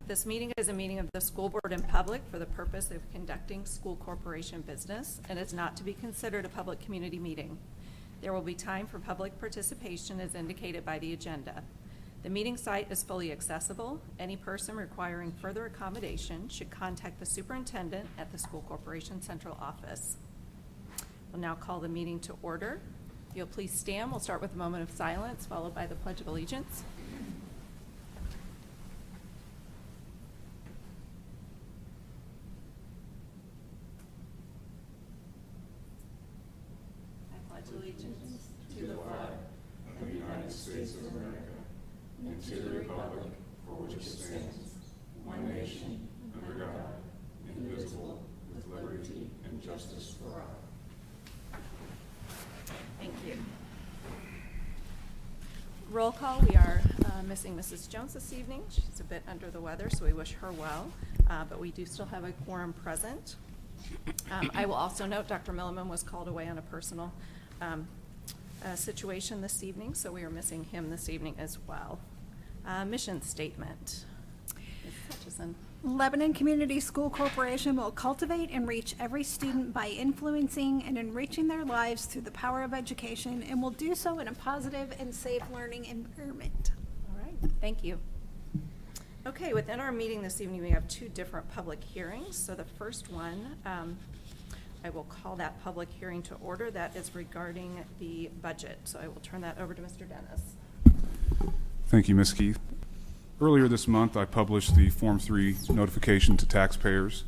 This meeting is a meeting of the school board in public for the purpose of conducting school corporation business and is not to be considered a public community meeting. There will be time for public participation as indicated by the agenda. The meeting site is fully accessible. Any person requiring further accommodation should contact the superintendent at the school corporation central office. We'll now call the meeting to order. If you'll please stand, we'll start with a moment of silence followed by the Pledge of Allegiance. Allegiance to the flag of the United States of America and to the republic for which it stands, one nation, under God, indivisible, with liberty and justice for all. Thank you. Roll call. We are missing Mrs. Jones this evening. She's a bit under the weather, so we wish her well, but we do still have a quorum present. I will also note Dr. Milliman was called away on a personal situation this evening, so we are missing him this evening as well. Mission statement. Ms. Hutchison. Lebanon Community School Corporation will cultivate and reach every student by influencing and enriching their lives through the power of education, and will do so in a positive and safe learning environment. All right, thank you. Okay, within our meeting this evening, we have two different public hearings. So the first one, I will call that public hearing to order. That is regarding the budget. So I will turn that over to Mr. Dennis. Thank you, Ms. Keith. Earlier this month, I published the Form 3 notification to taxpayers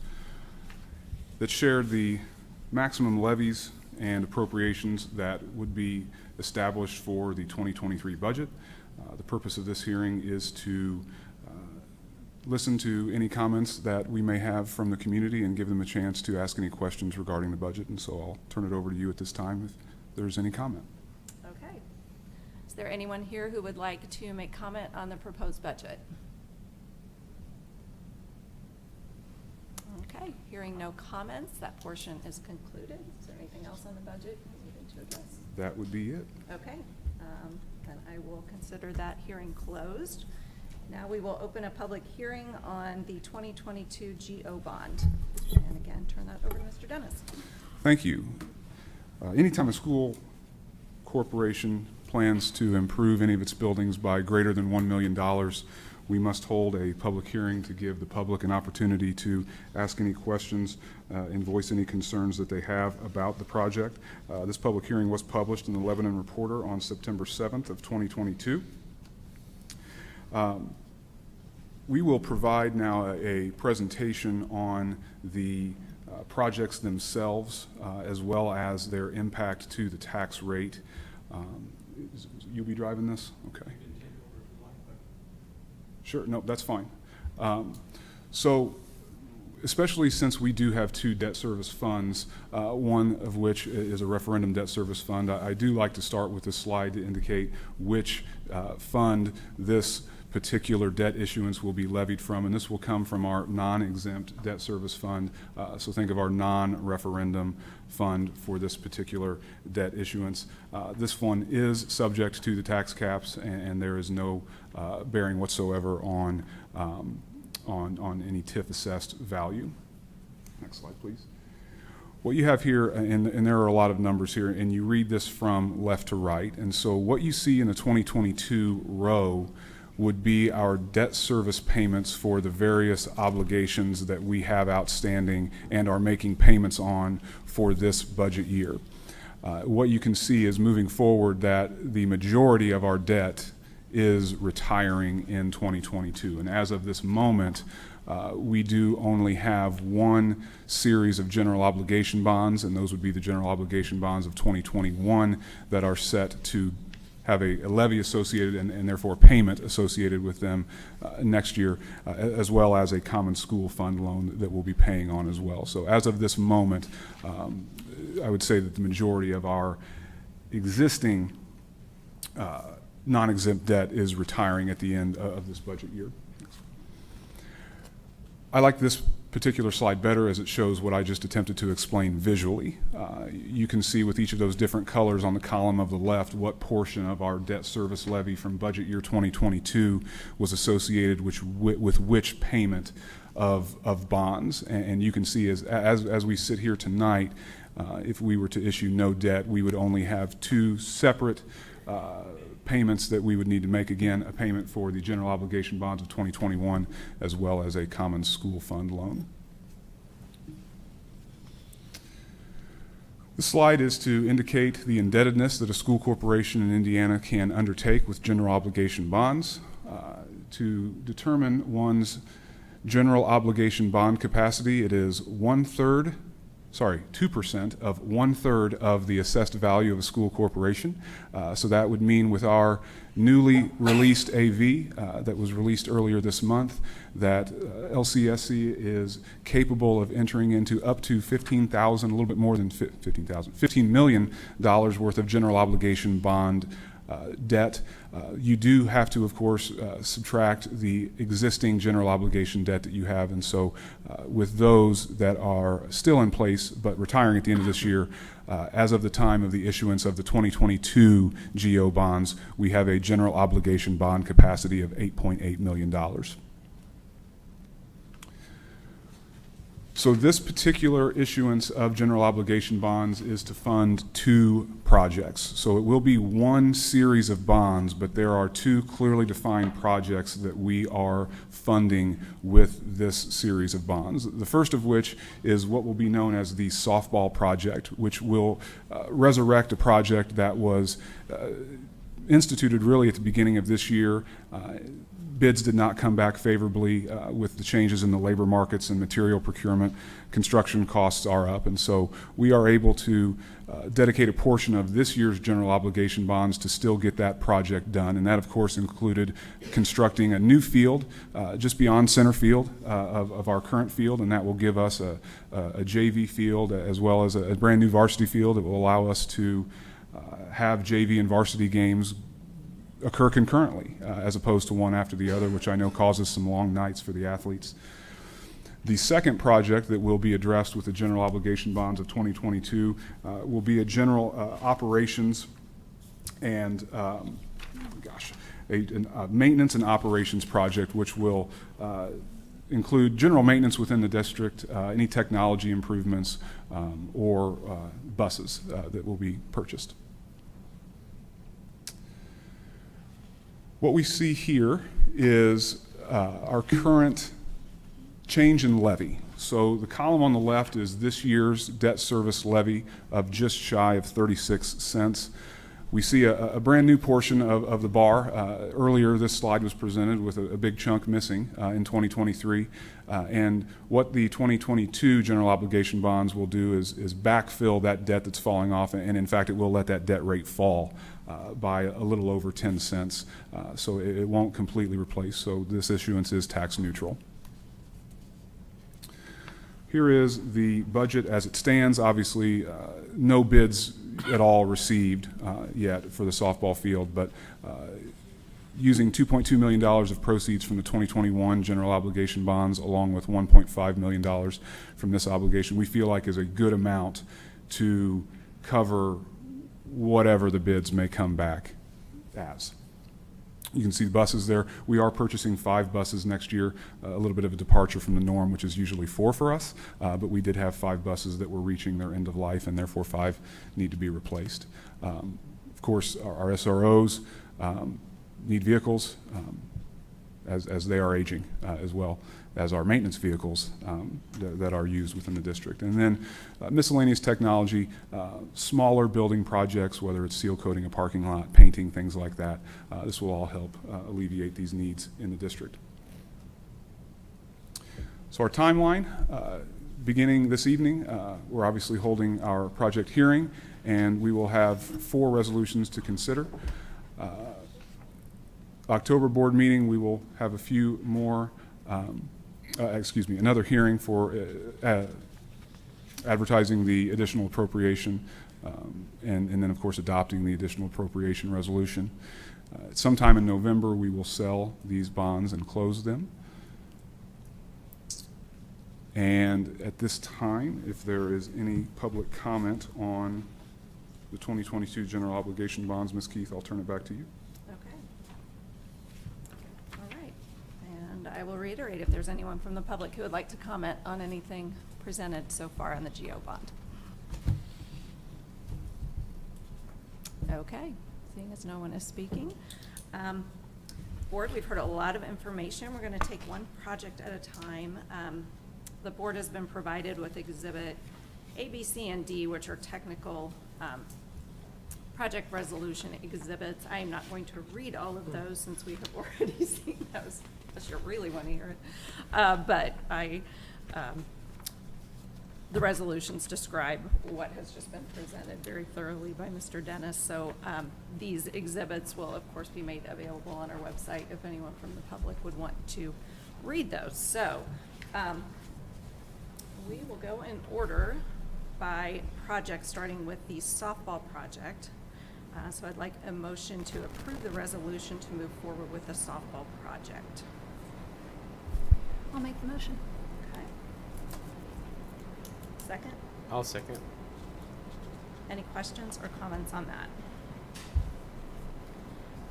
that shared the maximum levies and appropriations that would be established for the 2023 budget. The purpose of this hearing is to listen to any comments that we may have from the community and give them a chance to ask any questions regarding the budget. And so I'll turn it over to you at this time if there's any comment. Okay. Is there anyone here who would like to make comment on the proposed budget? Okay, hearing no comments, that portion is concluded. Is there anything else on the budget you need to address? That would be it. Okay, then I will consider that hearing closed. Now we will open a public hearing on the 2022 GO bond. And again, turn that over to Mr. Dennis. Thank you. Anytime a school corporation plans to improve any of its buildings by greater than $1 million, we must hold a public hearing to give the public an opportunity to ask any questions and voice any concerns that they have about the project. This public hearing was published in the Lebanon Reporter on September 7th of 2022. We will provide now a presentation on the projects themselves as well as their impact to the tax rate. You'll be driving this? Okay. Sure, no, that's fine. So especially since we do have two debt service funds, one of which is a referendum debt service fund, I do like to start with this slide to indicate which fund this particular debt issuance will be levied from, and this will come from our non-exempt debt service fund. So think of our non-referendum fund for this particular debt issuance. This one is subject to the tax caps, and there is no bearing whatsoever on any TIF assessed value. Next slide, please. What you have here, and there are a lot of numbers here, and you read this from left to right, and so what you see in the 2022 row would be our debt service payments for the various obligations that we have outstanding and are making payments on for this budget year. What you can see is moving forward that the majority of our debt is retiring in 2022. And as of this moment, we do only have one series of general obligation bonds, and those would be the general obligation bonds of 2021 that are set to have a levy associated and therefore payment associated with them next year, as well as a common school fund loan that we'll be paying on as well. So as of this moment, I would say that the majority of our existing non-exempt debt is retiring at the end of this budget year. I like this particular slide better as it shows what I just attempted to explain visually. You can see with each of those different colors on the column of the left what portion of our debt service levy from budget year 2022 was associated with which payment of bonds. And you can see as we sit here tonight, if we were to issue no debt, we would only have two separate payments that we would need to make. Again, a payment for the general obligation bonds of 2021, as well as a common school fund loan. This slide is to indicate the indebtedness that a school corporation in Indiana can undertake with general obligation bonds. To determine one's general obligation bond capacity, it is 2% of 1/3 of the assessed value of a school corporation. So that would mean with our newly released AV that was released earlier this month, that LCSC is capable of entering into up to $15 million worth of general obligation bond debt. You do have to, of course, subtract the existing general obligation debt that you have, and so with those that are still in place but retiring at the end of this year, as of the time of the issuance of the 2022 GO bonds, we have a general obligation bond capacity of $8.8 million. So this particular issuance of general obligation bonds is to fund two projects. So it will be one series of bonds, but there are two clearly defined projects that we are funding with this series of bonds. The first of which is what will be known as the softball project, which will resurrect a project that was instituted really at the beginning of this year. Bids did not come back favorably with the changes in the labor markets and material procurement. Construction costs are up, and so we are able to dedicate a portion of this year's general obligation bonds to still get that project done. And that, of course, included constructing a new field just beyond center field of our current field, and that will give us a JV field as well as a brand new varsity field that will allow us to have JV and varsity games occur concurrently as opposed to one after the other, which I know causes some long nights for the athletes. The second project that will be addressed with the general obligation bonds of 2022 will be a general operations and a maintenance and operations project, which will include general maintenance within the district, any technology improvements, or buses that will be purchased. What we see here is our current change in levy. So the column on the left is this year's debt service levy of just shy of 36 cents. We see a brand new portion of the bar. Earlier this slide was presented with a big chunk missing in 2023. And what the 2022 general obligation bonds will do is backfill that debt that's falling off, and in fact it will let that debt rate fall by a little over 10 cents. So it won't completely replace, so this issuance is tax neutral. Here is the budget as it stands. Obviously, no bids at all received yet for the softball field, but using $2.2 million of proceeds from the 2021 general obligation bonds, along with $1.5 million from this obligation, we feel like is a good amount to cover whatever the bids may come back as. You can see the buses there. We are purchasing 5 buses next year, a little bit of a departure from the norm, which is usually 4 for us, but we did have 5 buses that were reaching their end of life, and therefore 5 need to be replaced. Of course, our SROs need vehicles as they are aging, as well as our maintenance vehicles that are used within the district. And then miscellaneous technology, smaller building projects, whether it's seal coating a parking lot, painting, things like that. This will all help alleviate these needs in the district. So our timeline, beginning this evening, we're obviously holding our project hearing, and we will have 4 resolutions to consider. October board meeting, we will have a few more, another hearing for advertising the additional appropriation, and then of course adopting the additional appropriation resolution. Sometime in November, we will sell these bonds and close them. And at this time, if there is any public comment on the 2022 general obligation bonds, Ms. Keith, I'll turn it back to you. Okay. All right. And I will reiterate, if there's anyone from the public who would like to comment on anything presented so far on the GO bond. Okay, seeing as no one is speaking. Board, we've heard a lot of information. We're going to take one project at a time. The board has been provided with exhibit A, B, C, and D, which are technical project resolution exhibits. I am not going to read all of those since we have already seen those, unless you really want to hear it. But the resolutions describe what has just been presented very thoroughly by Mr. Dennis. So these exhibits will, of course, be made available on our website if anyone from the public would want to read those. So we will go in order by project, starting with the softball project. So I'd like a motion to approve the resolution to move forward with the softball project. I'll make the motion. Okay. Second? I'll second. Any questions or comments on that?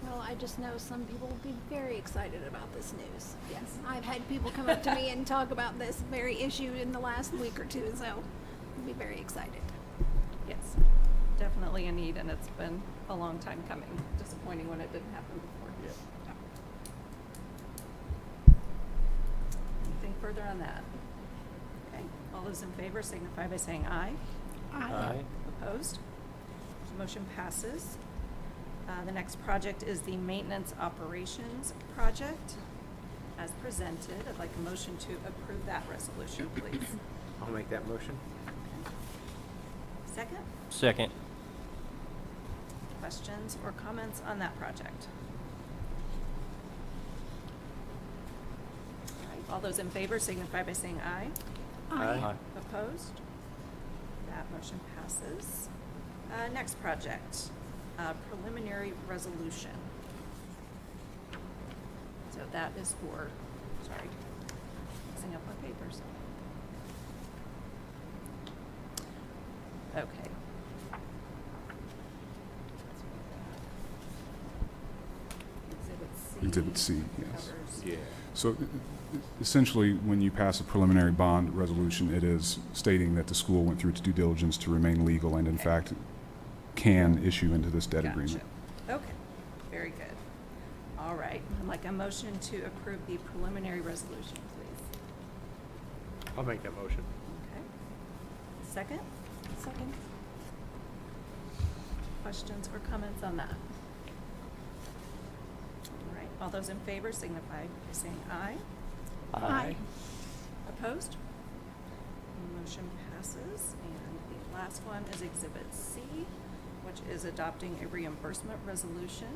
Well, I just know some people will be very excited about this news. Yes, I've had people come up to me and talk about this very issue in the last week or two, so I'll be very excited. Yes, definitely a need, and it's been a long time coming. Disappointing when it didn't happen before. Yeah. Anything further on that? Okay, all those in favor signify by saying aye. Aye. Opposed? Motion passes. The next project is the maintenance operations project. As presented, I'd like a motion to approve that resolution, please. I'll make that motion. Second? Second. Questions or comments on that project? All right, all those in favor signify by saying aye. Aye. Opposed? That motion passes. Next project, preliminary resolution. So that is for, sorry, mixing up my papers. Okay. Exhibit C, yes. Covers- Yeah. So essentially, when you pass a preliminary bond resolution, it is stating that the school went through its due diligence to remain legal and in Okay. fact can issue into this debt Gotcha. agreement. Okay, very good. All right, I'd like a motion to approve the preliminary resolution, please. I'll make that motion. Okay. Second? Second. Questions or comments on that? All right, all those in favor signify by saying aye. Aye. Opposed? Motion passes. And the last one is Exhibit C, which is adopting a reimbursement resolution.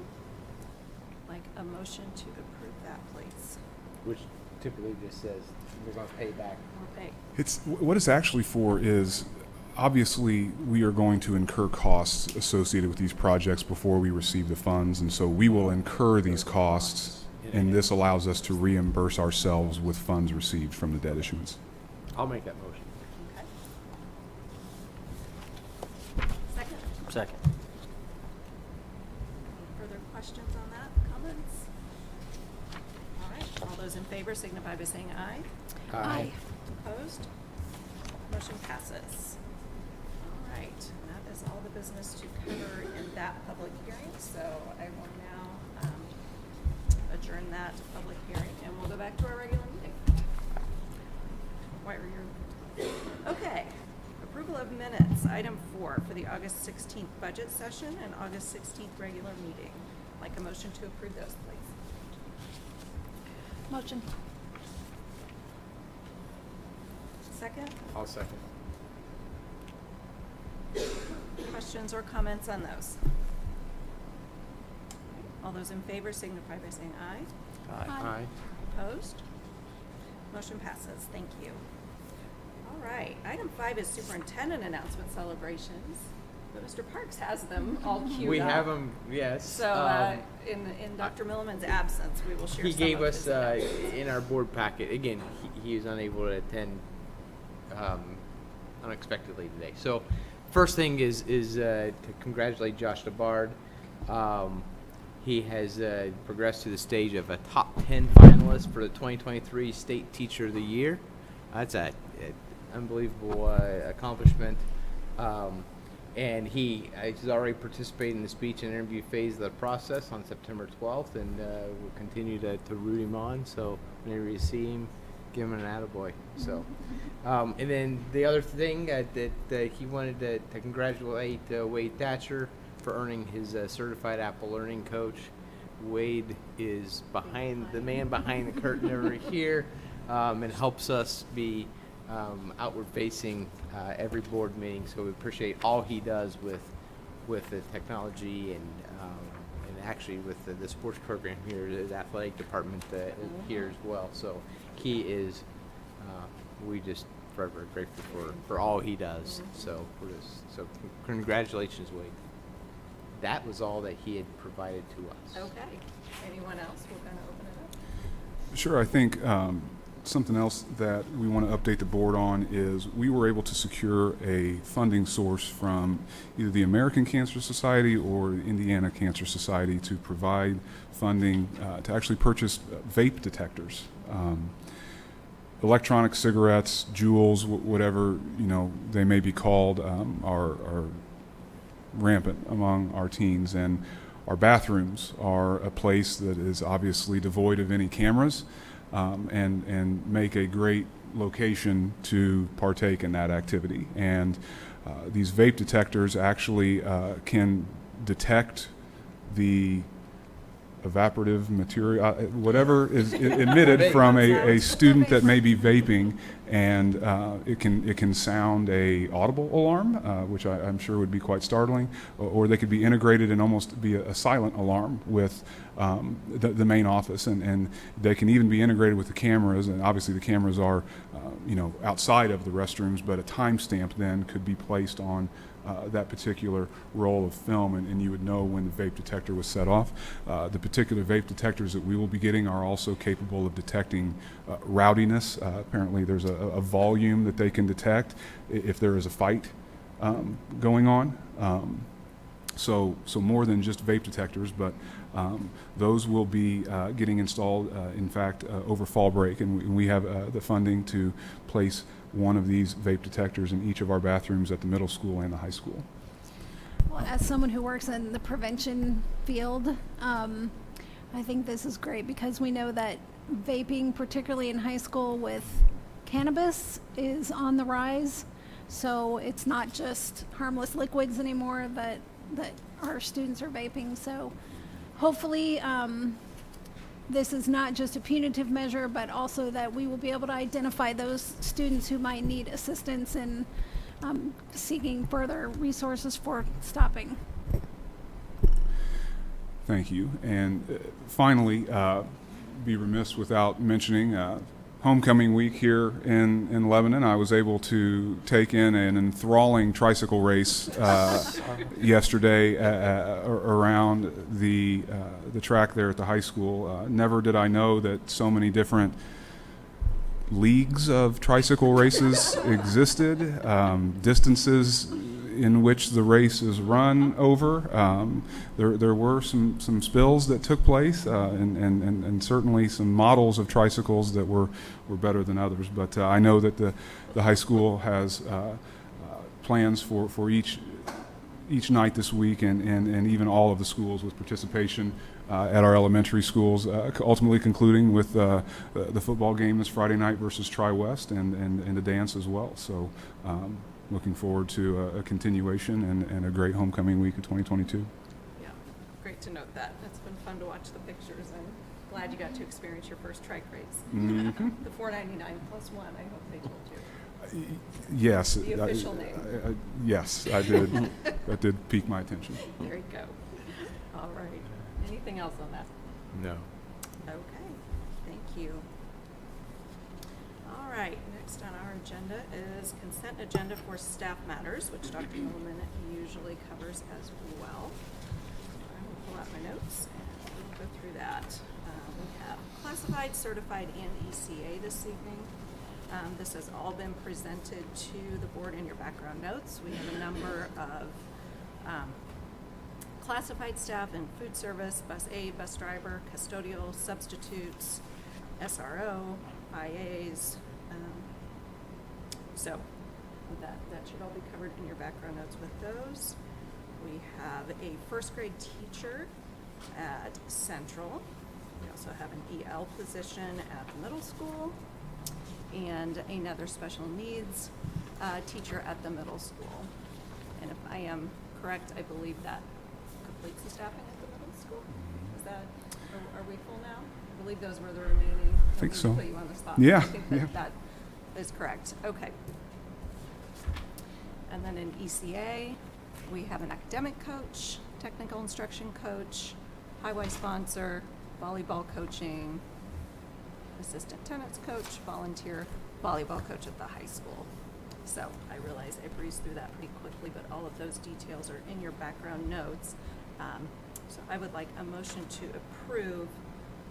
Like a motion to approve that, please. Which typically just says we're going to pay back. Okay. What it's actually for is, obviously, we are going to incur costs associated with these projects before we receive the funds, and so we will incur these costs, and this allows us to reimburse ourselves with funds received from the debt issuance. I'll make that motion. Okay. Second? Second. Any further questions on that? Comments? All right, all those in favor signify by saying aye. Aye. Opposed? Motion passes. All right, and that is all the business to cover in that public hearing, so I will now adjourn that public hearing, and we'll go back to our regular meeting. Why are you? Okay, approval of minutes, item 4, for the August 16th budget session and August 16th regular meeting. Like a motion to approve those, please. Motion. Second? I'll second. Questions or comments on those? All those in favor signify by saying aye. Aye. Opposed? Motion passes. Thank you. All right. Item 5 is superintendent announcement celebrations. But Mr. Parks has them all queued up. We have them, yes. So in Dr. Milliman's absence, we will share He some gave of us his announcements. in our board packet, again, he was unable to attend unexpectedly today. So, first thing is to congratulate Josh DeBard. He has progressed to the stage of a top 10 finalist for the 2023 State Teacher of the Year. That's an unbelievable accomplishment. And he's already participated in the speech and interview phase of the process on September 12th, and we'll continue to root him on. So whenever you see him, give him an attaboy. So, and then the other thing that he wanted to congratulate Wade Thatcher for earning his certified Apple Learning Coach. Wade is the man behind the curtain over here, and helps us be outward facing every board meeting. So we appreciate all he does with the technology and actually with the sports program here, the athletic department here as well. So he is, we just forever grateful for all he does. So congratulations, Wade. That was all that he had provided to us. Okay. Anyone else? We're going to open it up. Sure. I think something else that we want to update the board on is we were able to secure a funding source from either the American Cancer Society or the Indiana Cancer Society to provide funding to actually purchase vape detectors. Electronic cigarettes, Juuls, whatever they may be called, are rampant among our teens, and our bathrooms are a place that is obviously devoid of any cameras, and make a great location to partake in that activity. And these vape detectors actually can detect the evaporative material, whatever is emitted from a student that may be vaping, and it can sound a audible alarm, which I'm sure would be quite startling, or they could be integrated and almost be a silent alarm with the main office, and they can even be integrated with the cameras, and obviously the cameras are outside of the restrooms, but a timestamp then could be placed on that particular roll of film, and you would know when the vape detector was set off. The particular vape detectors that we will be getting are also capable of detecting rowdiness. Apparently there's a volume that they can detect if there is a fight going on. So more than just vape detectors, but those will be getting installed, in fact, over fall break, and we have the funding to place one of these vape detectors in each of our bathrooms at the middle school and the high school. Well, as someone who works in the prevention field, I think this is great because we know that vaping, particularly in high school with cannabis, is on the rise. So it's not just harmless liquids anymore that our students are vaping. So hopefully this is not just a punitive measure, but also that we will be able to identify those students who might need assistance in seeking further resources for stopping. Thank you. And finally, be remiss without mentioning homecoming week here in Lebanon. I was able to take in an enthralling tricycle race yesterday around the track there at the high school. Never did I know that so many different leagues of tricycle races existed, distances in which the race is run over. There were some spills that took place, and certainly some models of tricycles that were better than others. But I know that the high school has plans for each night this week, and even all of the schools with participation at our elementary schools, ultimately concluding with the football game this Friday night versus Tri-West, and the dance as well. So looking forward to a continuation and a great homecoming week of 2022. Yeah, great to note that. It's been fun to watch the pictures. I'm glad you got to experience your first trike race. Mm-hmm. The 499 plus one, I hope they told you. Yes. The official name. Yes, I did. That did pique my attention. There you go. All right. Anything else on that? No. Okay, thank you. All right, next on our agenda is consent agenda for staff matters, which Dr. Milliman usually covers as well. I will pull out my notes and we'll go through that. We have classified, certified, and ECA this evening. This has all been presented to the board in your background notes. We have a number of classified staff in food service, bus aide, bus driver, custodial, substitutes, SRO, IAs. So that should all be covered in your background notes with those. We have a first grade teacher at Central. We also have an EL position at the middle school and another special needs teacher at the middle school. And if I am correct, I believe that completes the staffing at the middle school. Is that, are we full now? I believe those were the remaining. I think so. Put you on the spot. Yeah, I think yeah. that is correct. Okay. And then in ECA, we have an academic coach, technical instruction coach, highway sponsor, volleyball coaching, assistant tennis coach, volunteer volleyball coach at the high school. So I realize I breezed through that pretty quickly, but all of those details are in your background notes. So I would like a motion to approve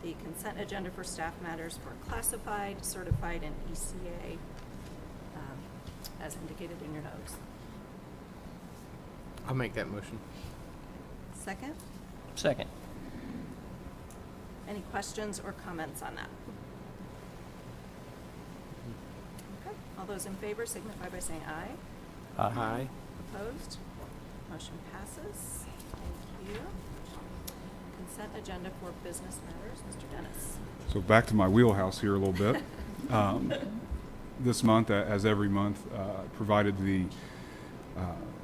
the consent agenda for staff matters for classified, certified, and ECA as indicated in your notes. I'll make that motion. Second? Second. Any questions or comments on that? Okay, all those in favor signify by saying aye. Aye. Opposed? Motion passes. Thank you. Consent agenda for business matters, Mr. Dennis. So back to my wheelhouse here a little bit. This month, as every month, provided the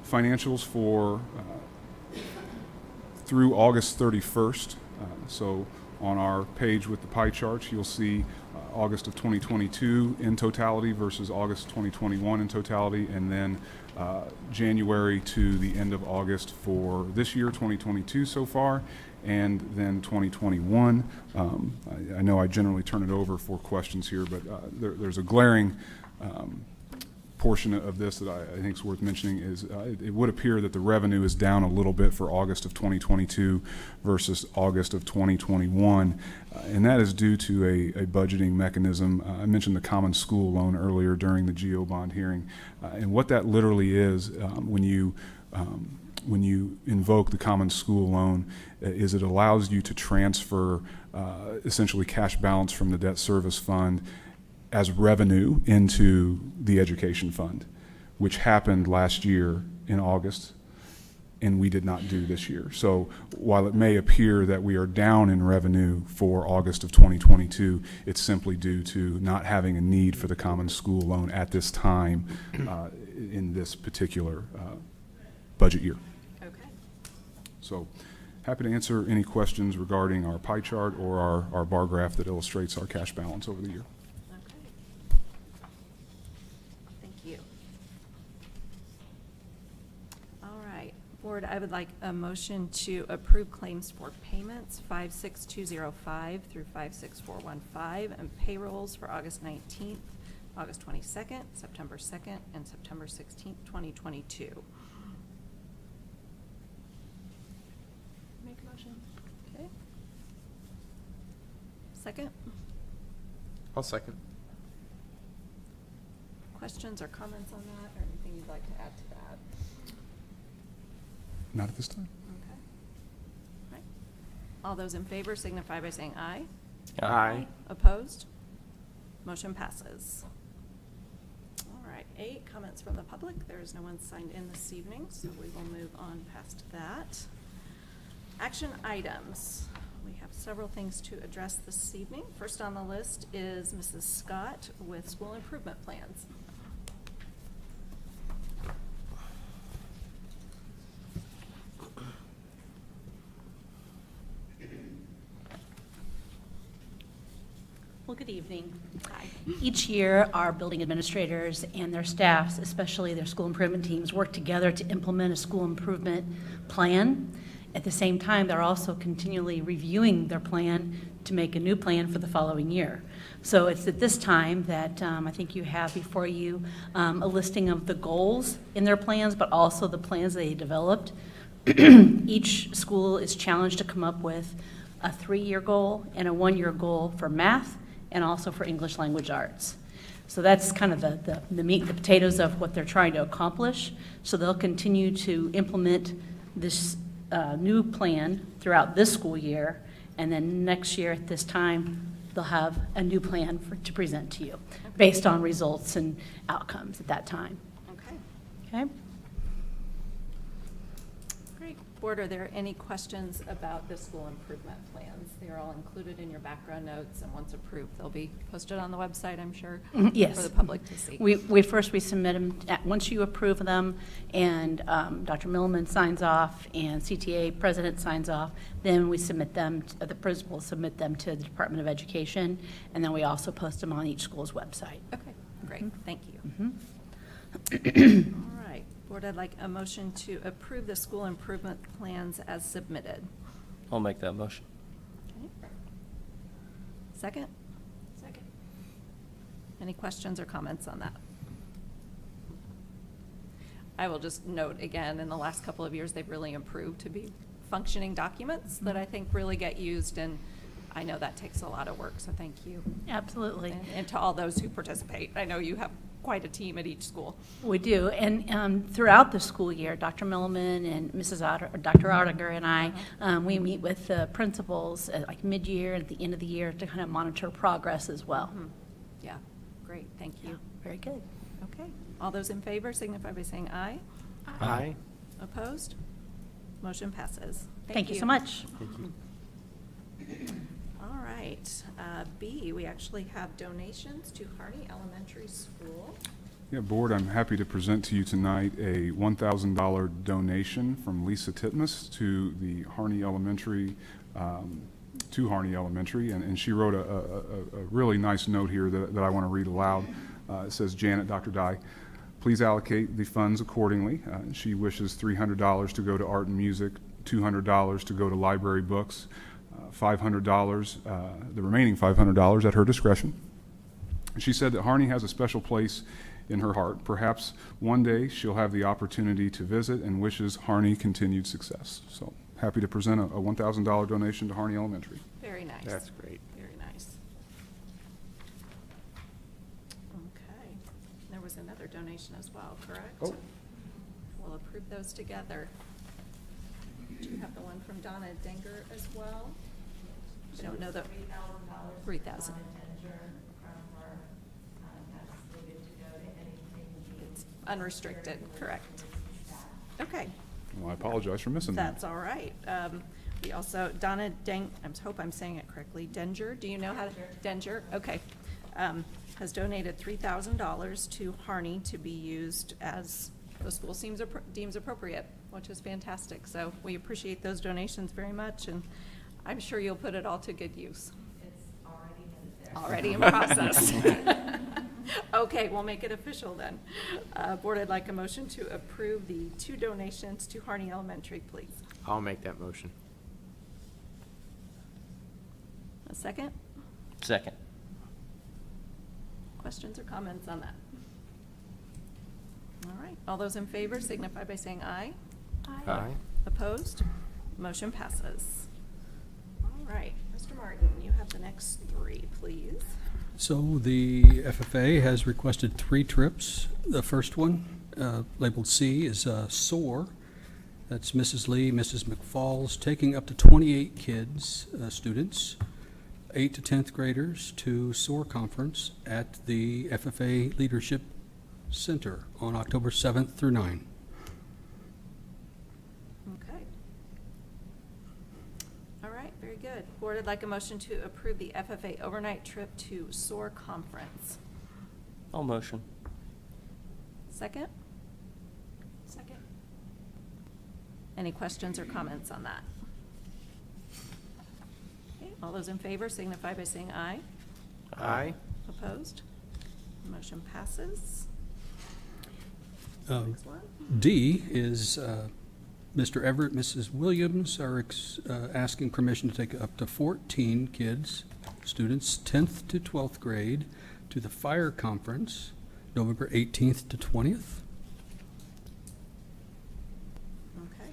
financials for through August 31st. So on our page with the pie charts, you'll see August of 2022 in totality versus August 2021 in totality, and then January to the end of August for this year, 2022 so far, and then 2021. I know I generally turn it over for questions here, but there's a glaring portion of this that I think is worth mentioning is it would appear that the revenue is down a little bit for August of 2022 versus August of 2021, and that is due to a budgeting mechanism. I mentioned the common school loan earlier during the GO bond hearing, and what that literally is when you invoke the common school loan is it allows you to transfer essentially cash balance from the debt service fund as revenue into the education fund, which happened last year in August, and we did not do this year. So while it may appear that we are down in revenue for August of 2022, it's simply due to not having a need for the common school loan at this time in this particular budget year. Okay. So happy to answer any questions regarding our pie chart or our bar graph that illustrates our cash balance over the year. Okay. Thank you. All right, Board, I would like a motion to approve claims for payments 56205 through 56415 and payrolls for August 19th, August 22nd, September 2nd, and September 16th, 2022. Make a motion. Okay. Second? I'll second. Questions or comments on that, or anything you'd like to add to that? Not at this time. Okay. All right. All those in favor signify by saying aye. Aye. Opposed? Motion passes. All right, 8, comments from the public. There is no one signed in this evening, so we will move on past that. Action items. We have several things to address this evening. First on the list is Mrs. Scott with school improvement plans. Well, good evening. Hi. Each year, our building administrators and their staffs, especially their school improvement teams, work together to implement a school improvement plan. At the same time, they're also continually reviewing their plan to make a new plan for the following year. So it's at this time that I think you have before you a listing of the goals in their plans, but also the plans they developed. Each school is challenged to come up with a 3-year goal and a 1-year goal for math and also for English language arts. So that's kind of the meat and the potatoes of what they're trying to accomplish. So they'll continue to implement this new plan throughout this school year, and then next year at this time, they'll have a new plan to present to you based on results and outcomes at that time. Okay, Okay? great. Board, are there any questions about the school improvement plans? They're all included in your background notes, and once approved, they'll be posted on the website, I'm sure, Yes. for the public to see. We submit them, once you approve them, and Dr. Milliman signs off, and CTA president signs off, then we submit them, the principals submit them to the Department of Education, and then we also post them on each school's website. Okay, great, thank you. Mhm. All right, Board, I'd like a motion to approve the school improvement plans as submitted. I'll make that motion. Okay. Second? Second. Any questions or comments on that? I will just note again, in the last couple of years, they've really improved to be functioning documents that I think really get used, and I know that takes a lot of work, so thank you. Absolutely. And to all those who participate. I know you have quite a team at each school. We do, and throughout the school year, Dr. Milliman and Dr. Ottinger and I, we meet with the principals at like mid-year and at the end of the year to kind of monitor progress as well. Yeah, great, thank you. Very good. Okay, all those in favor signify by saying aye. Aye. Opposed? Motion passes. Thank you so much. All right, B, we actually have donations to Harney Elementary School. Yeah, Board, I'm happy to present to you tonight a $1,000 donation from Lisa Titmus to the Harney Elementary, and she wrote a really nice note here that I want to read aloud. It says, Janet, Dr. Dye, please allocate the funds accordingly. She wishes $300 to go to art and music, $200 to go to library books, $500, the remaining $500 at her discretion. She said that Harney has a special place in her heart. Perhaps one day she'll have the opportunity to visit, and wishes Harney continued success. So happy to present a $1,000 donation to Harney Elementary. Very nice. That's great. Very nice. Okay, there was another donation as well, correct? Oh. We'll approve those together. Do you have the one from Donna Denger as well? I don't know the. $3,000. It's unrestricted, correct. Okay. Well, I apologize for missing that. That's all right. We also, Donna I hope I'm saying it correctly, Denger, do you know how to? Denger, okay. Has donated $3,000 to Harney to be used as the school deems appropriate, which is fantastic. So we appreciate those donations very much, and I'm sure you'll put it all to good use. It's already there. Already in process. Okay, we'll make it official then. Board, I'd like a motion to approve the 2 donations to Harney Elementary, please. I'll make that motion. A second? Second. Questions or comments on that? All right, all those in favor signify by saying aye. Aye. Opposed? Motion passes. All right, Mr. Martin, you have the next 3, please. So the FFA has requested 3 trips. The first one, labeled C, is SOAR. That's Mrs. Lee, Mrs. McFalls, taking up to 28 kids, students, 8th to 10th graders, to SOAR conference at the FFA Leadership Center on October 7th through 9th. Okay. All right, very good. Board, I'd like a motion to approve the FFA overnight trip to SOAR conference. I'll motion. Second? Second. Any questions or comments on that? Okay, all those in favor signify by saying aye. Aye. Opposed? Motion passes. Um, Next one. D is Mr. Everett, Mrs. Williams are asking permission to take up to 14 kids, students, 10th to 12th grade, to the fire conference, November 18th to 20th. Okay.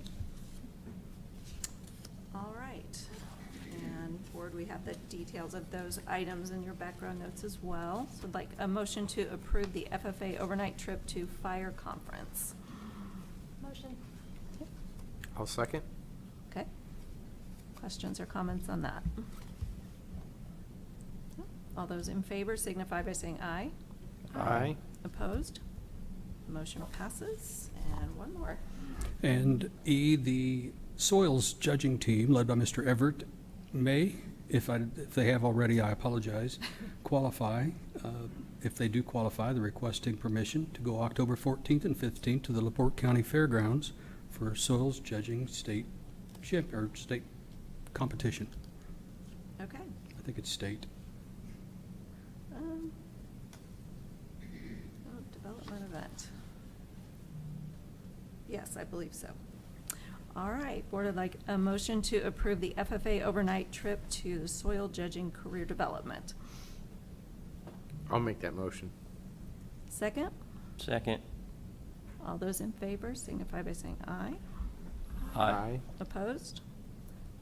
All right. And Board, board, we have the details of those items in your background notes as well. So I'd like a motion to approve the FFA overnight trip to fire conference. Motion. I'll second. Okay. Questions or comments on that? All those in favor signify by saying aye. Aye. Opposed? Motion passes. And one more. And E, the soils judging team, led by Mr. Everett, may, if they have already, I apologize, qualify. If they do qualify, they're requesting permission to go October 14th and 15th to the LaPorte County Fairgrounds for soils judging state competition. Okay. I think it's state. Development event. Yes, I believe so. All right, board would like a motion to approve the FFA overnight trip to the soil judging career development. I'll make that motion. Second? Second. All those in favor signify by saying aye. Aye. Opposed?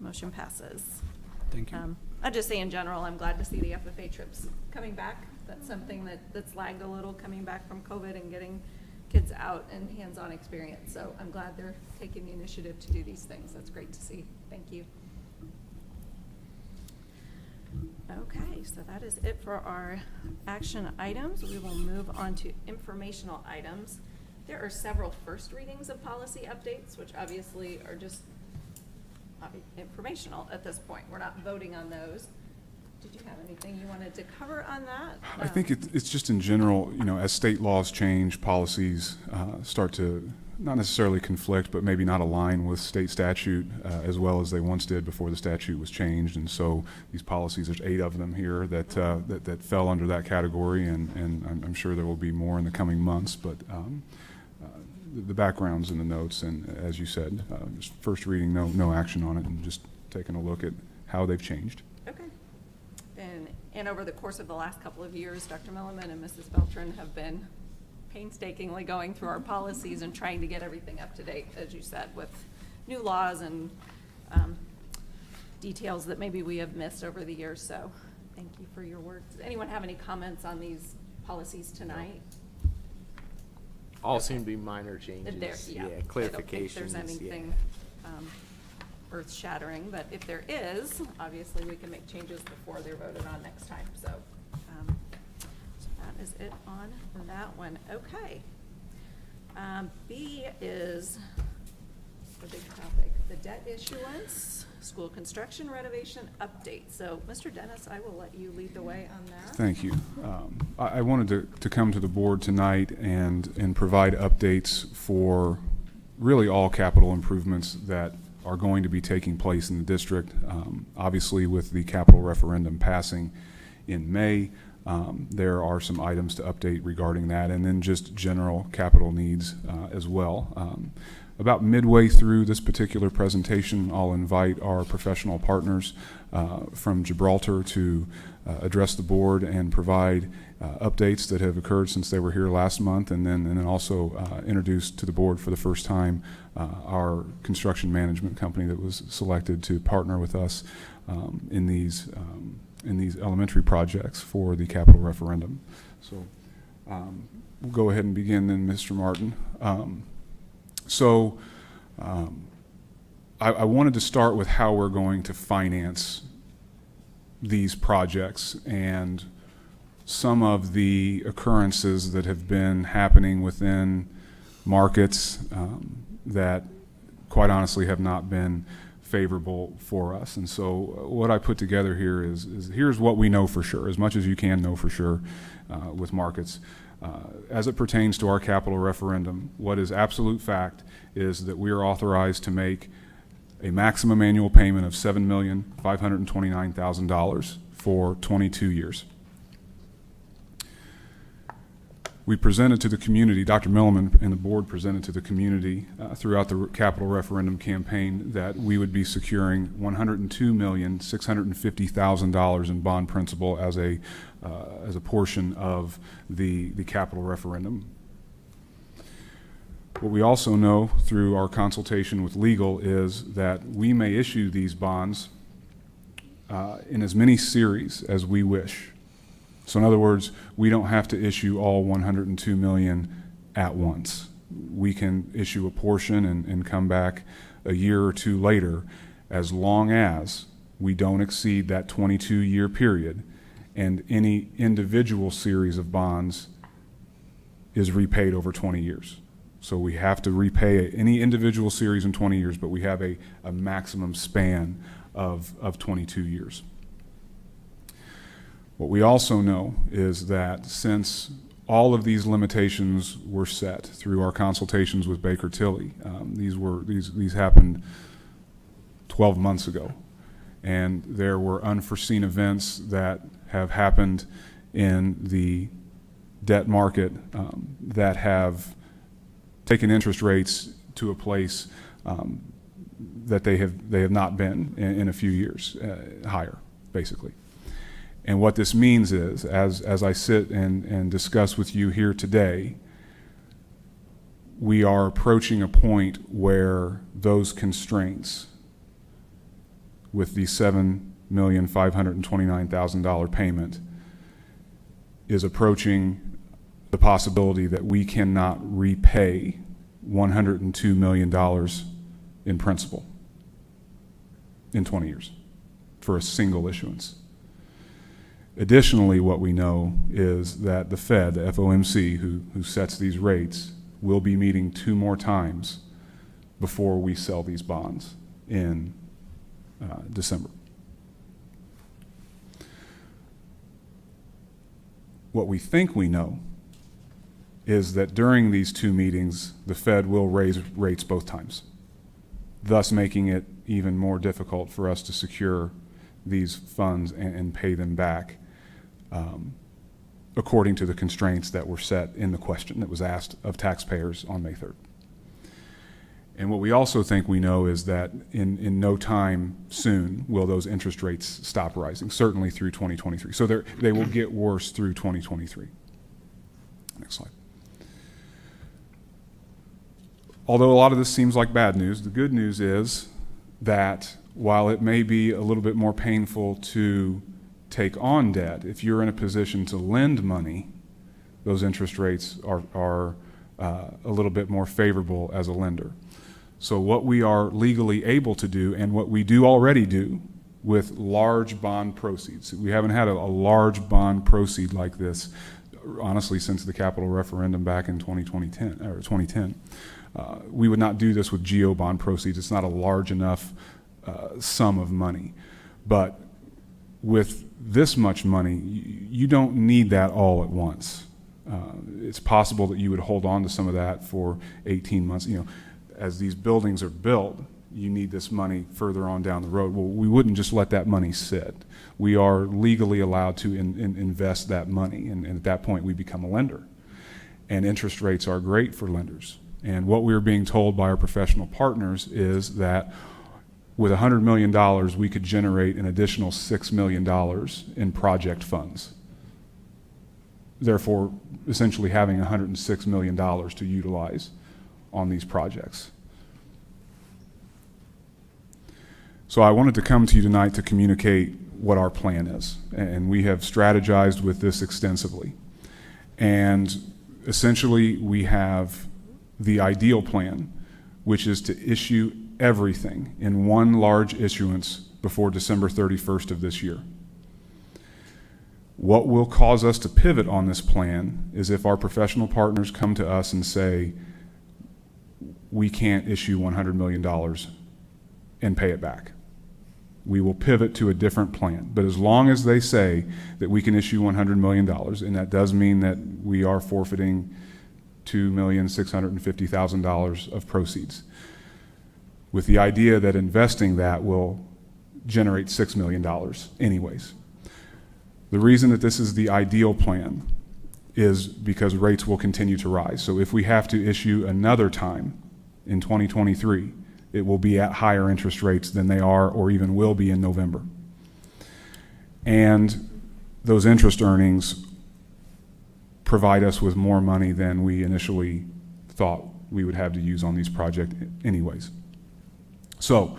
Motion passes. Thank you. I'd just say in general, I'm glad to see the FFA trips coming back. That's something that's lagged a little, coming back from COVID and getting kids out and hands-on experience. So I'm glad they're taking the initiative to do these things. That's great to see. Thank you. Okay, so that is it for our action items. We will move on to informational items. There are several first readings of policy updates, which obviously are just informational at this point. We're not voting on those. Did you have anything you wanted to cover on that? I think it's just in general, as state laws change, policies start to not necessarily conflict, but maybe not align with state statute as well as they once did before the statute was changed. And so these policies, there's 8 of them here that fell under that category, and I'm sure there will be more in the coming months. But the background's in the notes, and as you said, just first reading, no action on it, and just taking a look at how they've changed. Okay. And over the course of the last couple of years, Dr. Milliman and Mrs. Beltran have been painstakingly going through our policies and trying to get everything up to date, as you said, with new laws and details that maybe we have missed over the years. So thank you for your work. Does anyone have any comments on these policies tonight? All seem to be minor changes. Yeah, clarifications. I don't think there's anything earth-shattering, but if there is, obviously we can make changes before they're voted on next time. So, so that is it on that one. Okay. B is the big topic, the debt issuance, school construction renovation update. So, Mr. Dennis, I will let you lead the way on that. Thank you. I wanted to come to the board tonight and provide updates for really all capital improvements that are going to be taking place in the district. Obviously, with the capital referendum passing in May, there are some items to update regarding that, and then just general capital needs as well. About midway through this particular presentation, I'll invite our professional partners from Gibraltar to address the board and provide updates that have occurred since they were here last month, and then also introduce to the board for the first time our construction management company that was selected to partner with us in these elementary projects for the capital referendum. So we'll go ahead and begin then, Mr. Martin. I wanted to start with how we're going to finance these projects and some of the occurrences that have been happening within markets that quite honestly have not been favorable for us. And so what I put together here is here's what we know for sure, as much as you can know for sure with markets. As it pertains to our capital referendum, what is absolute fact is that we are authorized to make a maximum annual payment of $7,529,000 for 22 years. We presented to the community, Dr. Milliman and the board presented to the community throughout the capital referendum campaign that we would be securing $102,650,000 in bond principal as a portion of the capital referendum. What we also know through our consultation with legal is that we may issue these bonds in as many series as we wish. So in other words, we don't have to issue all 102 million at once. We can issue a portion and come back a year or two later, as long as we don't exceed that 22-year period and any individual series of bonds is repaid over 20 years. So we have to repay any individual series in 20 years, but we have a maximum span of 22 years. What we also know is that since all of these limitations were set through our consultations with Baker Tilly, these happened 12 months ago, and there were unforeseen events that have happened in the debt market that have taken interest rates to a place that they have not been in a few years, higher, basically. And what this means is, as I sit and discuss with you here today, we are approaching a point where those constraints with the $7,529,000 payment is approaching the possibility that we cannot repay $102 million in principal in 20 years for a single issuance. Additionally, what we know is that the Fed, the FOMC, who sets these rates, will be meeting 2 more times before we sell these bonds in December. What we think we know is that during these 2 meetings, the Fed will raise rates both times, thus making it even more difficult for us to secure these funds and pay them back according to the constraints that were set in the question that was asked of taxpayers on May 3rd. And what we also think we know is that in no time soon will those interest rates stop rising, certainly through 2023. So they will get worse through 2023. Next slide. Although a lot of this seems like bad news, the good news is that while it may be a little bit more painful to take on debt, if you're in a position to lend money, those interest rates are a little bit more favorable as a lender. So what we are legally able to do, and what we do already do with large bond proceeds, we haven't had a large bond proceed like this, honestly, since the capital referendum back in 2010. We would not do this with GO bond proceeds. It's not a large enough sum of money. But with this much money, you don't need that all at once. It's possible that you would hold on to some of that for 18 months. You know, as these buildings are built, you need this money further on down the road. Well, we wouldn't just let that money sit. We are legally allowed to invest that money, and at that point we become a lender. And interest rates are great for lenders. And what we're being told by our professional partners is that with $100 million, we could generate an additional $6 million in project funds. Therefore, essentially having $106 million to utilize on these projects. So I wanted to come to you tonight to communicate what our plan is. And we have strategized with this extensively. And essentially, we have the ideal plan, which is to issue everything in one large issuance before December 31st of this year. What will cause us to pivot on this plan is if our professional partners come to us and say, we can't issue $100 million and pay it back. We will pivot to a different plan. But as long as they say that we can issue $100 million, and that does mean that we are forfeiting $2,650,000 of proceeds, with the idea that investing that will generate $6 million anyways. The reason that this is the ideal plan is because rates will continue to rise. So if we have to issue another time in 2023, it will be at higher interest rates than they are or even will be in November. And those interest earnings provide us with more money than we initially thought we would have to use on these projects anyways. So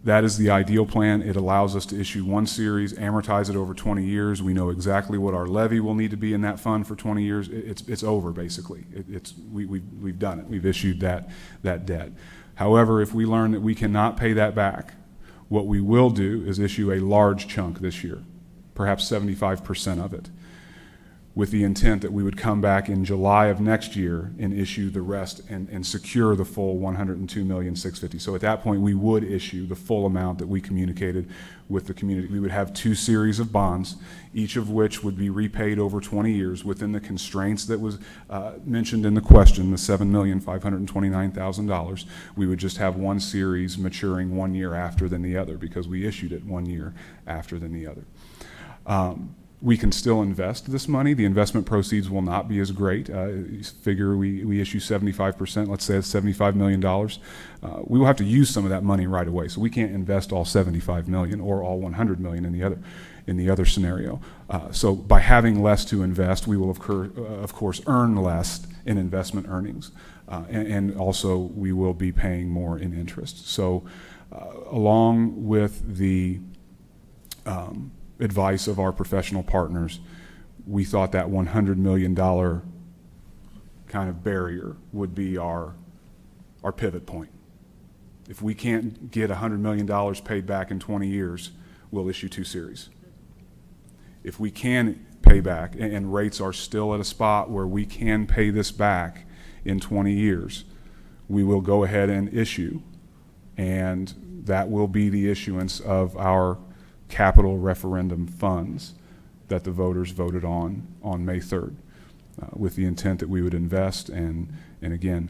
That is the ideal plan. It allows us to issue one series, amortize it over 20 years. We know exactly what our levy will need to be in that fund for 20 years. It's over, basically. We've done it. We've issued that debt. However, if we learn that we cannot pay that back, what we will do is issue a large chunk this year, perhaps 75% of it, with the intent that we would come back in July of next year and issue the rest and secure the full $102,650,000. So at that point, we would issue the full amount that we communicated with the community. We would have 2 series of bonds, each of which would be repaid over 20 years within the constraints that was mentioned in the question, the $7,529,000. We would just have one series maturing 1 year after than the other because we issued it 1 year after than the other. We can still invest this money. The investment proceeds will not be as great. Figure we issue 75%, let's say it's $75 million. We will have to use some of that money right away, so we can't invest all $75 million or all $100 million in the other scenario. So by having less to invest, we will of course earn less in investment earnings, and also we will be paying more in interest. So along with the advice of our professional partners, we thought that $100 million kind of barrier would be our pivot point. If we can't get $100 million paid back in 20 years, we'll issue 2 series. If we can pay back and rates are still at a spot where we can pay this back in 20 years, we will go ahead and issue, and that will be the issuance of our capital referendum funds that the voters voted on May 3rd, with the intent that we would invest, and again,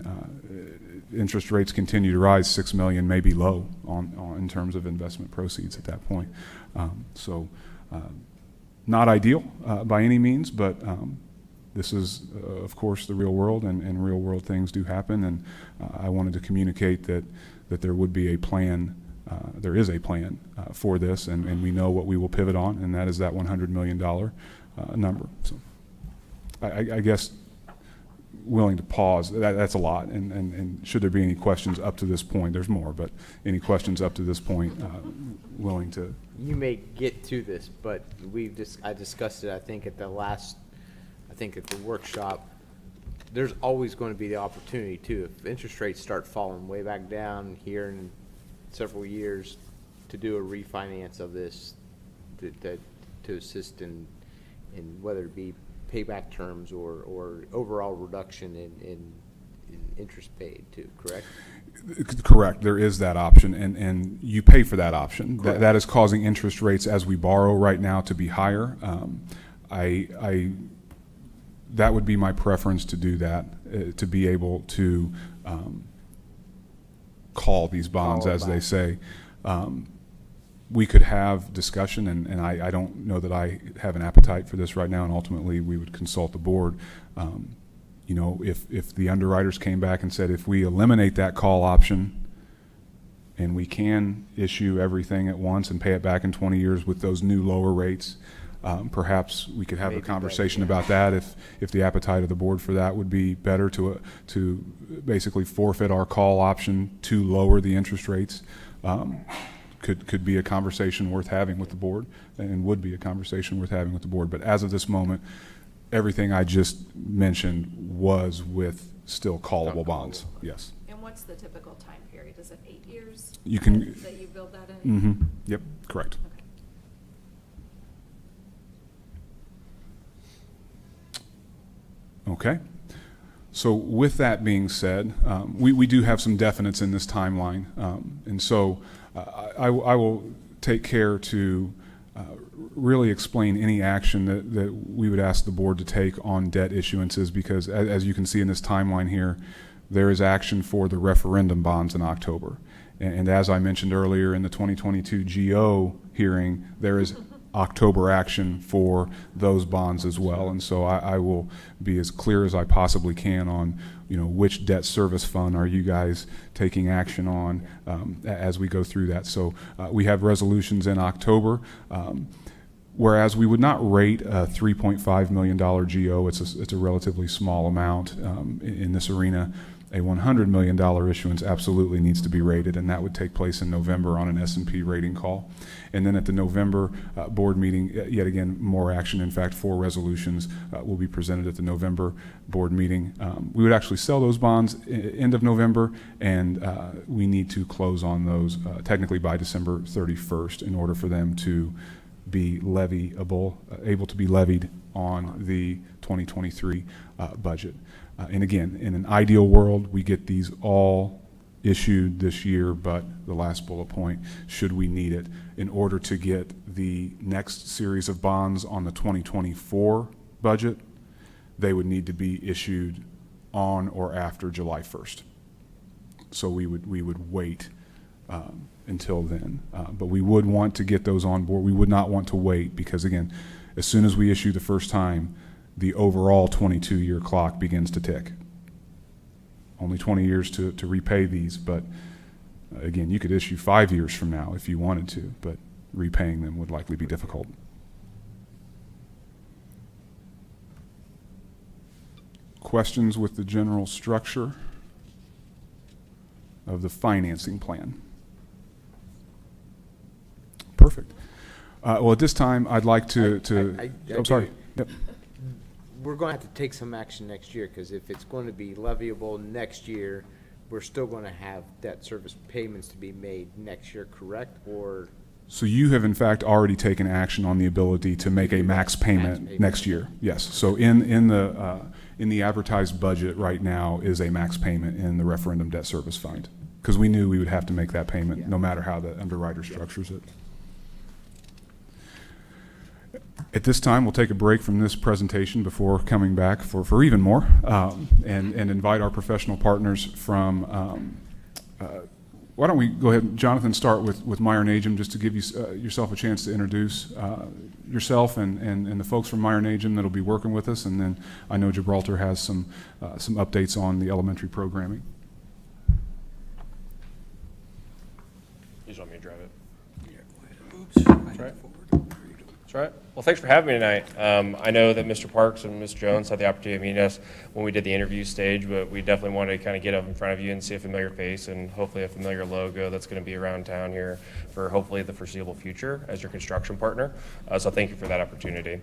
interest rates continue to rise. $6 million may be low in terms of investment proceeds at that point. So not ideal by any means, but this is of course the real world, and real world things do happen, and I wanted to communicate that there would be a plan. There is a plan for this, and we know what we will pivot on, and that is that $100 million number. So I guess willing to pause. That's a lot, and should there be any questions up to this point, there's more, but any questions up to this point, willing to. You may get to this, but I discussed it, I think, at the workshop. There's always going to be the opportunity, too, if interest rates start falling way back down here in several years, to do a refinance of this to assist in whether it be payback terms or overall reduction in interest paid too, correct? Correct. There is that option, and you pay for that option. That is causing interest rates as we borrow right now to be higher. That would be my preference to do that, to be able to call these bonds, as they say. We could have discussion, and I don't know that I have an appetite for this right now, and ultimately we would consult the board. You know, if the underwriters came back and said, if we eliminate that call option and we can issue everything at once and pay it back in 20 years with those new lower rates, perhaps we could have a conversation about that. If the appetite of the board for that would be better to basically forfeit our call option to lower the interest rates, could be a conversation worth having with the board, and would be a conversation worth having with the board. But as of this moment, everything I just mentioned was with still callable bonds. Yes. And what's the typical time period? Is it 8 years? You can. That you build that in? Mm-hmm. Yep. Correct. Okay. So with that being said, we do have some definites in this timeline, and so I will take care to really explain any action that we would ask the board to take on debt issuances, because as you can see in this timeline here, there is action for the referendum bonds in October. And as I mentioned earlier in the 2022 GO hearing, there is October action for those bonds as well. And so I will be as clear as I possibly can on, you know, which debt service fund are you guys taking action on as we go through that. So we have resolutions in October. Whereas we would not rate a $3.5 million GO, it's a relatively small amount in this arena. A $100 million issuance absolutely needs to be rated, and that would take place in November on an S&P rating call. And then at the November board meeting, yet again, more action. In fact, 4 resolutions will be presented at the November board meeting. We would actually sell those bonds end of November, and we need to close on those technically by December 31st in order for them to be leviable, able to be levied on the 2023 budget. And again, in an ideal world, we get these all issued this year, but the last bullet point, should we need it, in order to get the next series of bonds on the 2024 budget, they would need to be issued on or after July 1st. So we would wait until then. But we would want to get those on board. We would not want to wait because, again, as soon as we issue the first time, the overall 22-year clock begins to tick. Only 20 years to repay these, but again, you could issue 5 years from now if you wanted to, but repaying them would likely be difficult. Questions with the general structure of the financing plan? Perfect. Well, at this time, I'd like to. I'm sorry. Yep. We're going to have to take some action next year, because if it's going to be leviable next year, we're still going to have debt service payments to be made next year, correct? Or So you have in fact already taken action on the ability to make a max payment next year. Yes. So in the advertised budget right now is a max payment in the referendum debt service fund, because we knew we would have to make that payment no matter how the underwriter structures it. At this time, we'll take a break from this presentation before coming back for even more, and invite our professional partners from, why don't we go ahead and, Jonathan, start with Meyer Najum, just to give you yourself a chance to introduce yourself and the folks from Meyer Najum that'll be working with us, and then I know Gibraltar has some updates on the elementary programming. You just want me to drive it? Oops. That's right. That's right. Well, thanks for having me tonight. I know that Mr. Parks and Ms. Jones had the opportunity of meeting us when we did the interview stage, but we definitely wanted to kind of get up in front of you and see a familiar face and hopefully a familiar logo that's going to be around town here for hopefully the foreseeable future as your construction partner. So thank you for that opportunity.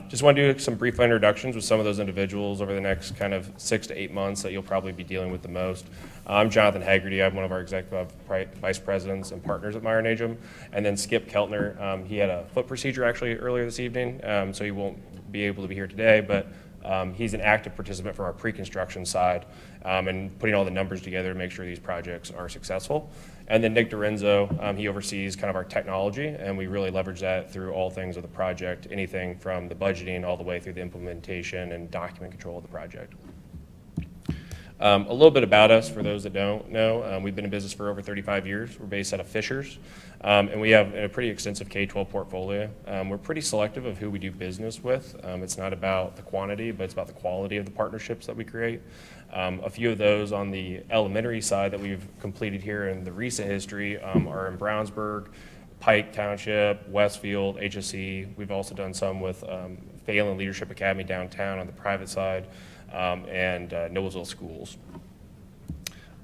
Just want to do some brief introductions with some of those individuals over the next kind of 6 to 8 months that you'll probably be dealing with the most. I'm Jonathan Haggerty. I'm one of our executive vice presidents and partners at Meyer Najum. And then Skip Keltner, he had a foot procedure actually earlier this evening, so he won't be able to be here today, but he's an active participant from our pre-construction side and putting all the numbers together to make sure these projects are successful. And then Nick Dorenzo, he oversees kind of our technology, and we really leverage that through all things of the project, anything from the budgeting all the way through the implementation and document control of the project. A little bit about us for those that don't know. We've been in business for over 35 years. We're based out of Fishers, and we have a pretty extensive K-12 portfolio. We're pretty selective of who we do business with. It's not about the quantity, but it's about the quality of the partnerships that we create. A few of those on the elementary side that we've completed here in the recent history are in Brownsburg, Pike Township, Westfield, HSE. We've also done some with Phelan Leadership Academy downtown on the private side, and Noblesville Schools.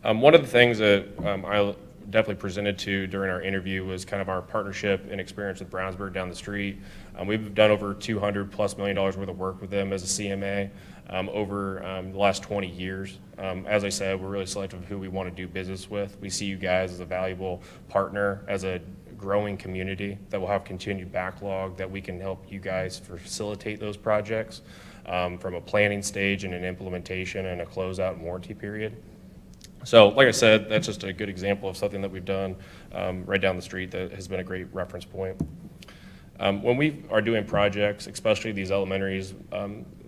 One of the things that I definitely presented to during our interview was kind of our partnership and experience with Brownsburg down the street. We've done over $200+ million worth of work with them as a CMA over the last 20 years. As I said, we're really selective of who we want to do business with. We see you guys as a valuable partner, as a growing community that will have continued backlog that we can help you guys facilitate those projects from a planning stage and an implementation and a closeout and warranty period. So like I said, that's just a good example of something that we've done right down the street that has been a great reference point. When we are doing projects, especially these elementaries,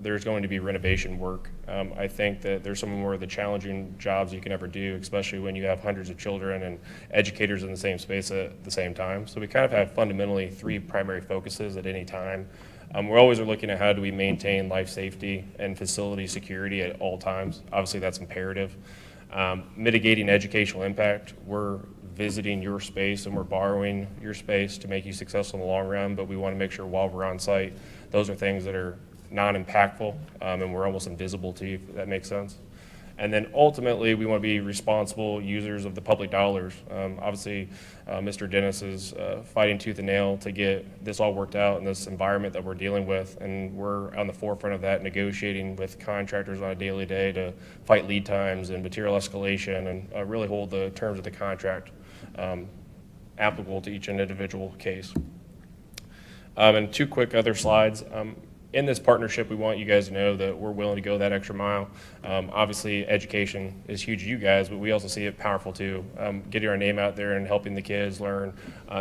there's going to be renovation work. I think that there's some more of the challenging jobs you can ever do, especially when you have hundreds of children and educators in the same space at the same time. So we kind of have fundamentally 3 primary focuses at any time. We're always looking at how do we maintain life safety and facility security at all times. Obviously, that's imperative. Mitigating educational impact. We're visiting your space and we're borrowing your space to make you successful in the long run, but we want to make sure while we're on site, those are things that are non-impactful and we're almost invisible to you, if that makes sense. And then ultimately, we want to be responsible users of the public dollars. Obviously, Mr. Dennis is fighting tooth and nail to get this all worked out in this environment that we're dealing with, and we're on the forefront of that, negotiating with contractors on a daily day to fight lead times and material escalation and really hold the terms of the contract applicable to each individual case. And 2 quick other slides. In this partnership, we want you guys to know that we're willing to go that extra mile. Obviously, education is huge to you guys, but we also see it powerful too. Getting our name out there and helping the kids learn.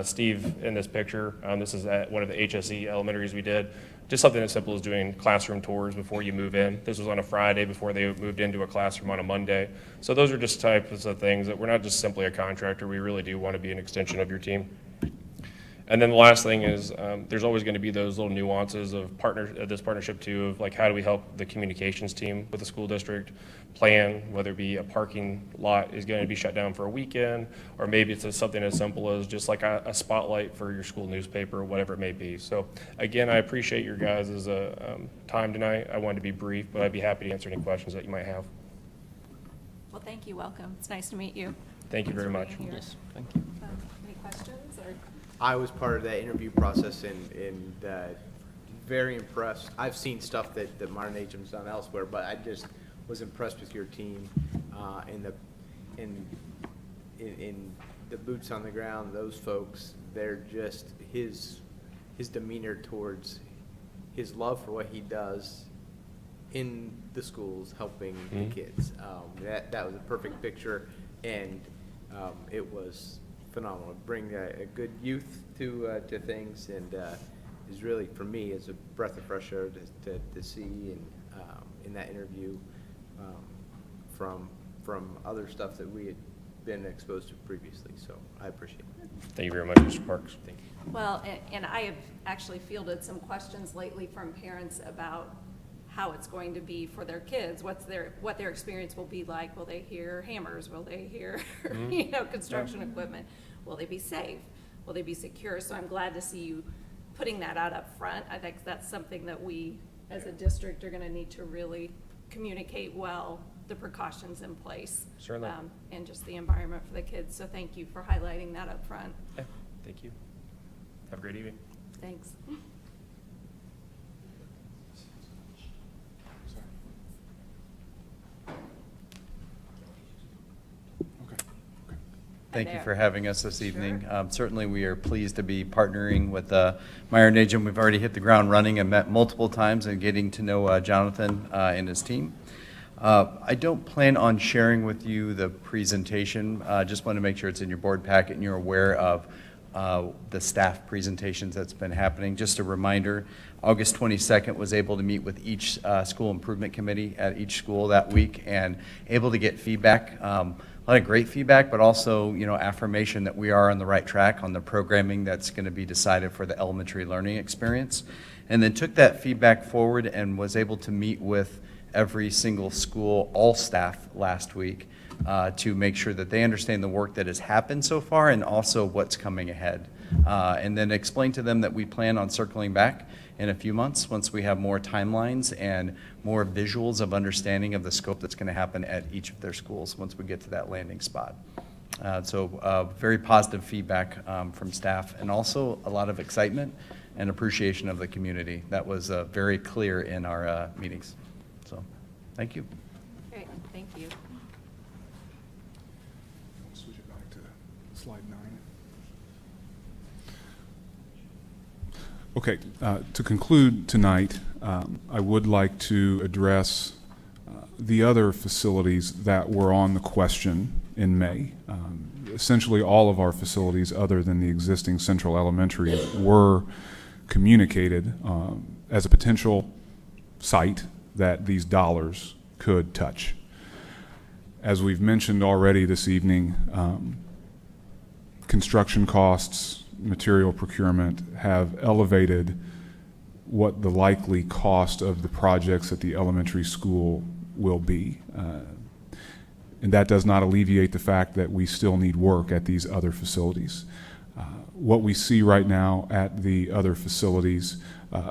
Steve, in this picture, this is at one of the HSE elementaries we did. Just something as simple as doing classroom tours before you move in. This was on a Friday before they moved into a classroom on a Monday. So those are just types of things that we're not just simply a contractor. We really do want to be an extension of your team. And then the last thing is there's always going to be those little nuances of this partnership too, of like how do we help the communications team with the school district plan, whether it be a parking lot is going to be shut down for a weekend, or maybe it's something as simple as just like a spotlight for your school newspaper or whatever it may be. So again, I appreciate your guys' time tonight. I wanted to be brief, but I'd be happy to answer any questions that you might have. Well, thank you. Welcome. It's nice to meet you. Thank you very much. Thanks for being here. Yes, thank you. Any questions or? I was part of that interview process and very impressed. I've seen stuff that Modern Ageham's done elsewhere, but I just was impressed with your team and the boots on the ground. Those folks, they're just his demeanor towards his love for what he does in the schools, helping the kids. That was a perfect picture, and it was phenomenal. Bring a good youth to things, and is really, for me, is a breath of fresh air to see in that interview from other stuff that we had been exposed to previously. So I appreciate it. Thank you very much, Mr. Parks. Thank you. Well, and I have actually fielded some questions lately from parents about how it's going to be for their kids, what their experience will be like. Will they hear hammers? Will they hear, construction equipment? Will they be safe? Will they be secure? So I'm glad to see you putting that out up front. I think that's something that we, as a district, are going to need to really communicate well, the precautions in place. Certainly. And just the environment for the kids. So thank you for highlighting that up front. Yeah, thank you. Have a great evening. Thanks. Thank you there. for having us this Sure. evening. Certainly, we are pleased to be partnering with Meyer Najum. We've already hit the ground running and met multiple times and getting to know Jonathan and his team. I don't plan on sharing with you the presentation. Just want to make sure it's in your board packet and you're aware of the staff presentations that's been happening. Just a reminder, August 22nd was able to meet with each school improvement committee at each school that week and able to get feedback. A lot of great feedback, but also, affirmation that we are on the right track on the programming that's going to be decided for the elementary learning experience. And then took that feedback forward and was able to meet with every single school, all staff last week, to make sure that they understand the work that has happened so far and also what's coming ahead. And then explain to them that we plan on circling back in a few months once we have more timelines and more visuals of understanding of the scope that's going to happen at each of their schools once we get to that landing spot. So very positive feedback from staff, and also a lot of excitement and appreciation of the community. That was very clear in our meetings. So thank you. Great, thank you. Switch it back to slide 9. Okay, to conclude tonight, I would like to address the other facilities that were on the question in May. Essentially, all of our facilities other than the existing Central Elementary were communicated as a potential site that these dollars could touch. As we've mentioned already this evening, construction costs, material procurement have elevated what the likely cost of the projects at the elementary school will be. And that does not alleviate the fact that we still need work at these other facilities. What we see right now at the other facilities,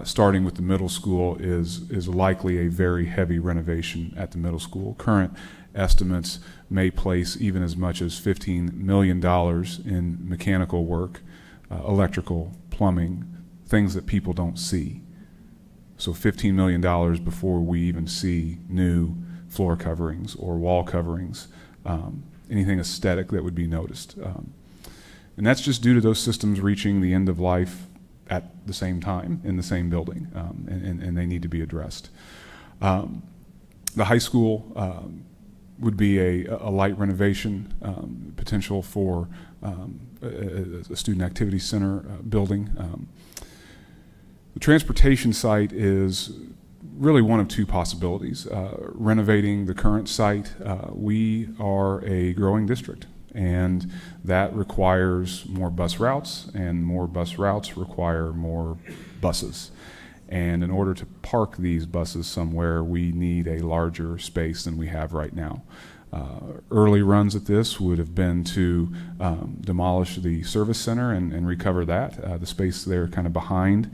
starting with the middle school, is likely a very heavy renovation at the middle school. Current estimates may place even as much as $15 million in mechanical work, electrical, plumbing, things that people don't see. So $15 million before we even see new floor coverings or wall coverings, anything aesthetic that would be noticed. And that's just due to those systems reaching the end of life at the same time in the same building, and they need to be addressed. The high school would be a light renovation, potential for a student activity center building. The transportation site is really one of two possibilities. Renovating the current site, we are a growing district, and that requires more bus routes, and more bus routes require more buses. And in order to park these buses somewhere, we need a larger space than we have right now. Early runs at this would have been to demolish the service center and recover that, the space there kind of behind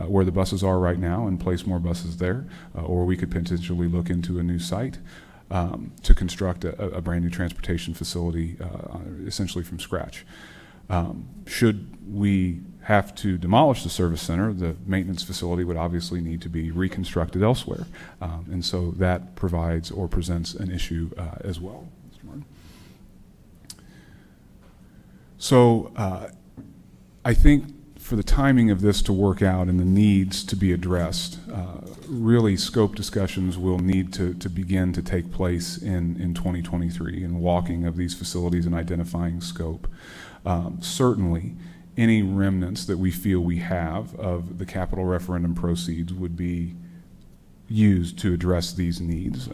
where the buses are right now, and place more buses there, or we could potentially look into a new site to construct a brand new transportation facility essentially from scratch. Should we have to demolish the service center, the maintenance facility would obviously need to be reconstructed elsewhere. And so that provides or presents an issue as well. Mr. Martin. So I think for the timing of this to work out and the needs to be addressed, really scope discussions will need to begin to take place in 2023, in walking of these facilities and identifying scope. Certainly, any remnants that we feel we have of the capital referendum proceeds would be used to address these needs.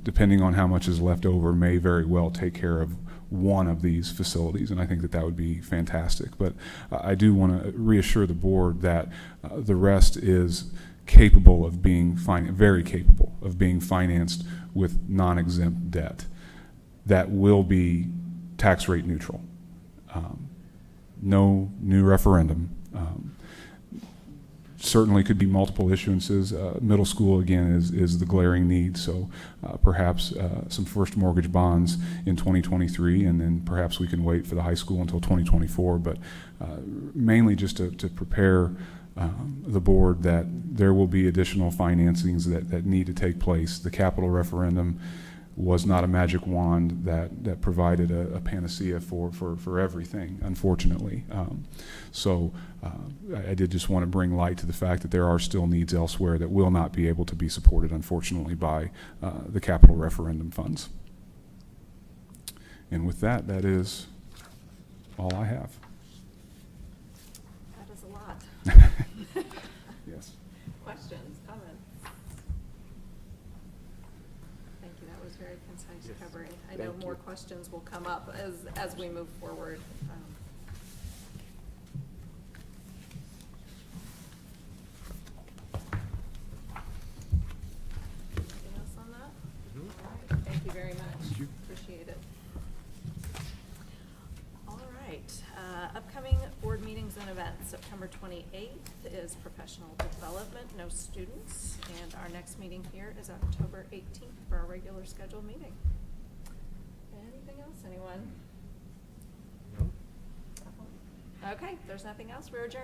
Depending on how much is left over, may very well take care of one of these facilities, and I think that that would be fantastic. But I do want to reassure the board that the rest is capable of being very capable of being financed with non-exempt debt that will be tax rate neutral. No new referendum. Certainly could be multiple issuances. Middle school, again, is the glaring need, so perhaps some first mortgage bonds in 2023, and then perhaps we can wait for the high school until 2024, but mainly just to prepare the board that there will be additional financings that need to take place. The capital referendum was not a magic wand that provided a panacea for everything, unfortunately. So I did just want to bring light to the fact that there are still needs elsewhere that will not be able to be supported, unfortunately, by the capital referendum funds. And with that, that is all I have. That is a lot. Yes. Questions, comments? Thank you, that was very concise covering. I know more questions will come up as we move forward. Anything else on that? All right, thank you very much. Appreciate it. All right, upcoming board meetings and events. September 28th is professional development, no students. And our next meeting here is October 18th for our regular scheduled meeting. Anything else, anyone? No. Okay, if there's nothing else, we're adjourned.